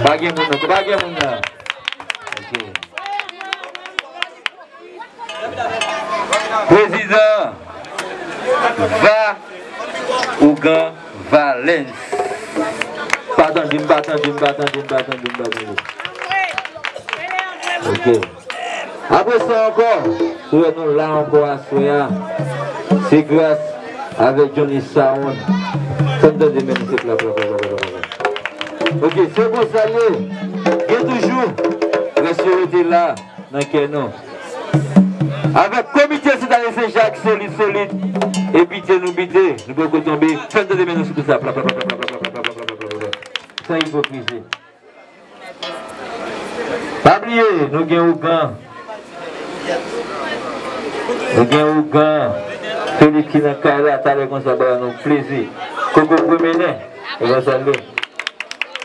Bagaimana? Ok. Président va Ougan Valence. Pardon, ok. Après ça encore, nous là encore à Soya. C'est grâce avec Johnny Saoun. Ok, c'est bon, salut. Et toujours, restez là, dans le canon. Avec le comité citoyen Saint-Jacques, solide. Et bité, nous pouvons tomber. Faites de déménager sur tout ça. Sans hypocrisie. Pas oublier, nous gagnons Ougan. Celui qui n'a qu'à aller à taler comme ça, nous plaisir. Coco Promené, et va saluer.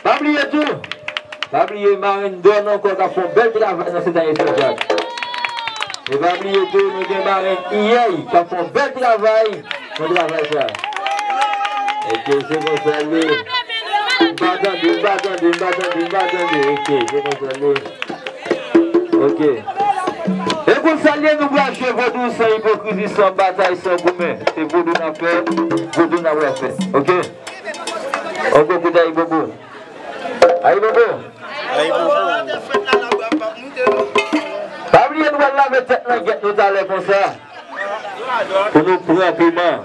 Pas oublier tout. Pas oublier Marine Donne encore qui a fait un bel travail dans cette année Saint-Jacques. Et pas oublier tout, nous avons Marine hier qui a fait un bel travail dans le travail ça. Et que c'est comme ça, ok. Et pour saluer, nous brancher Vaudou sans hypocrisie, sans bataille, sans gourmet. C'est Vaudou n'a fait, Vaudou n'a pas fait. Ok? On peut écouter Aïe Bobo. Aïe Bobo. Pas oublier, nous allons laver tête dans la guette, nous allons comme ça. Pour nous prendre un piment.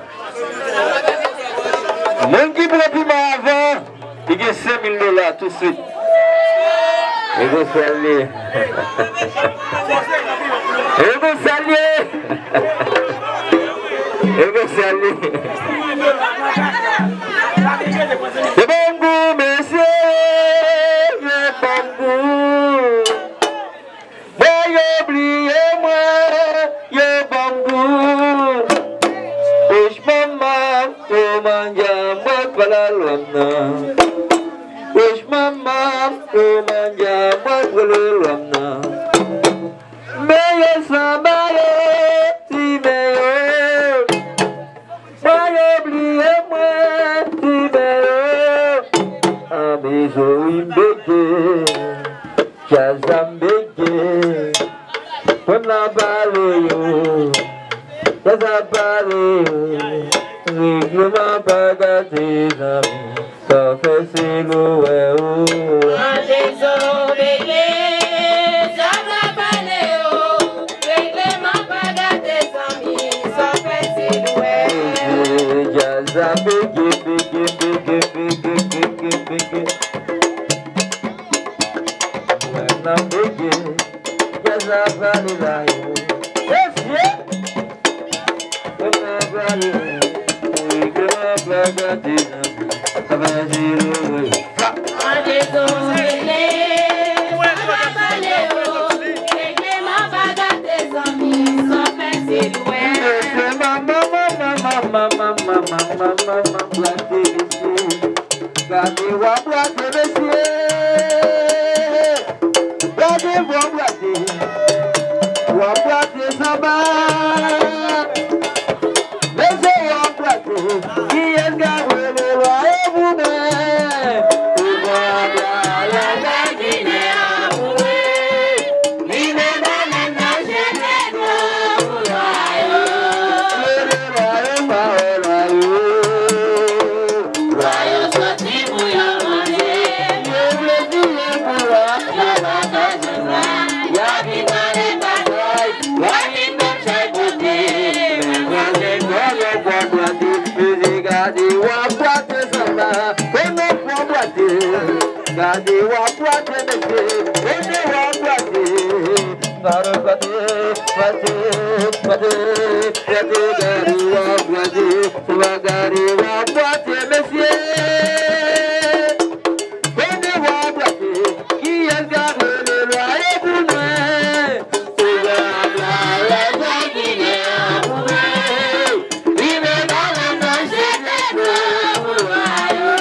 Même qui prend un piment avant, il gagne 5 000 $ tout de suite. Et vous saluez. Et vous saluez. Et vous saluez. C'est bon goût, messieurs. C'est bon goût. Mais oubliez-moi, c'est bon goût. Et je m'en tu manges, moi, pas la lune. Wish mama, tu mangia, moi le lana. Mais somebody, si meilleur. Moi oubliez-moi, si meilleur. Un bisou imbégué, jazambégué. On a balayé, jazabalayé. Nous n'avons pas gâté les amis. Ça fait silhouette. Désobéi, ça va parler. Règlement pas gâter ses amis. Ça fait silhouette. Jaza bégé. Maintenant bégé, jaza valila yo. Gadi wa kwate mese, ene wa kwate, garo kwate, gadi wa kwate mese, ene wa kwate, kiyas gado le lo ayebune, suga bla la gine abune, ime bala no shete no ayo.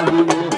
Marie.